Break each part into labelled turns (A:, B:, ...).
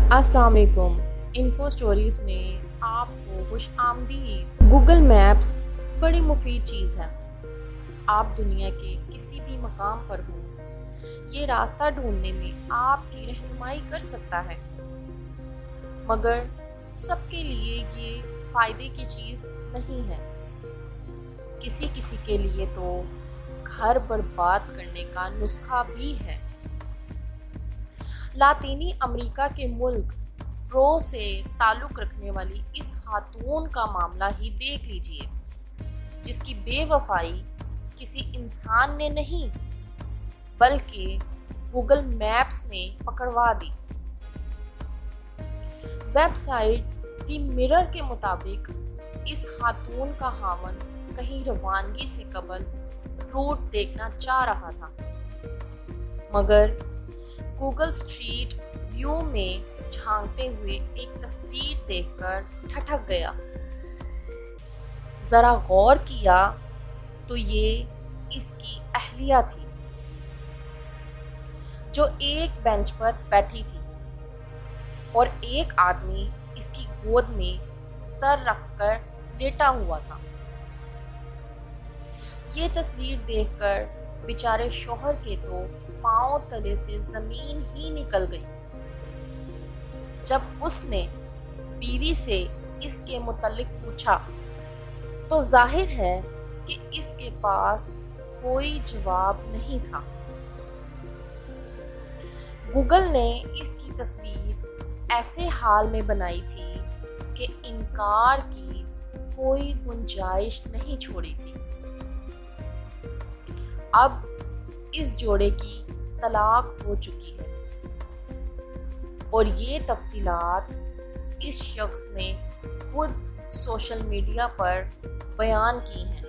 A: السلام علیکم۔ Info stories میں آپ کو خوش آمدید۔ گوگل میپس بڑی مفید چیز ہے۔ آپ دنیا کے کسی بھی مقام پر ہوں، یہ راستہ ڈھونڈنے میں آپ کی رہنمائی کر سکتا ہے، مگر سب کے لیے یہ فائدے کی چیز نہیں ہے۔ کسی کے لیے تو گھر برباد کرنے کا نسخہ بھی ہے۔ لاطینی امریکہ کے ملک پرو سے تعلق رکھنے والی اس خاتون کا معاملہ ہی دیکھ لیجئے، جس کی بے وفائی کسی انسان نے نہیں بلکہ گوگل میپس نے پکڑوا دی۔ ویب سائٹ دی مرر کے مطابق اس خاتون کا خاوند کہیں روانگی سے قبل روٹ دیکھنا چاہ رہا تھا، مگر گوگل اسٹریٹ ویو میں جھانکتے ہوئے ایک تصویر دیکھ کر ٹھٹک گیا۔ ذرا غور کیا تو یہ اس کی اہلیہ تھی، جو ایک بینچ پر بیٹھی تھی اور ایک آدمی اس کی گود میں سر رکھ کر لیٹا ہوا تھا۔ یہ تصویر دیکھ کر بیچارے شوہر کے تو پاؤں تلے سے زمین ہی نکل گئی۔ جب اس نے بیوی سے اس کے متعلق پوچھا تو ظاہر ہے کہ اس کے پاس کوئی جواب نہیں تھا۔ گوگل نے اس کی تصویر ایسے حال میں بنائی تھی کہ انکار کی کوئی گنجائش نہیں چھوڑی تھی۔ اب اس جوڑے کی طلاق ہو چکی ہے اور یہ تفصیلات اس شخص نے خود سوشل میڈیا پر بیان کی ہیں۔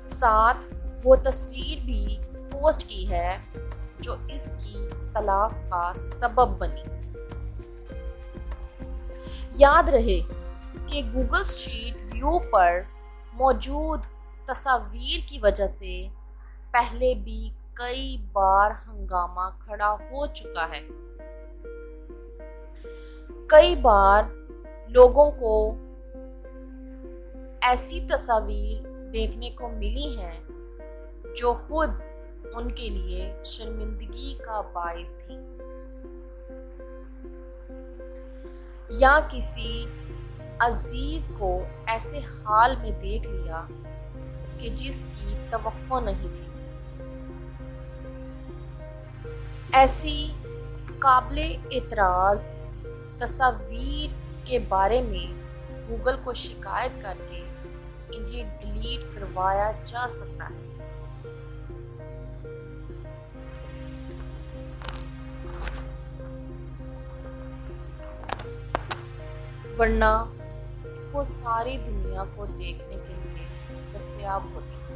A: ساتھ وہ تصویر بھی پوسٹ کی ہے جو اس کی طلاق کا سبب بنی۔ یاد رہے کہ گوگل اسٹریٹ ویو پر موجود تصاویر کی وجہ سے پہلے بھی کئی بار ہنگامہ کھڑا ہو چکا ہے۔ کئی بار لوگوں کو ایسی تصاویر دیکھنے کو ملی ہیں جو خود ان کے لیے شرمندگی کا باعث تھی، یا کسی عزیز کو ایسے حال میں دیکھ لیا کہ جس کی توقع نہیں تھی۔ ایسی قابل اعتراض تصاویر کے بارے میں گوگل کو شکایت کر کے انہیں ڈیلیٹ کروایا جا سکتا ہے۔ ورنہ وہ ساری دنیا کو دیکھنے کے لیے دستیاب ہوتی ہے۔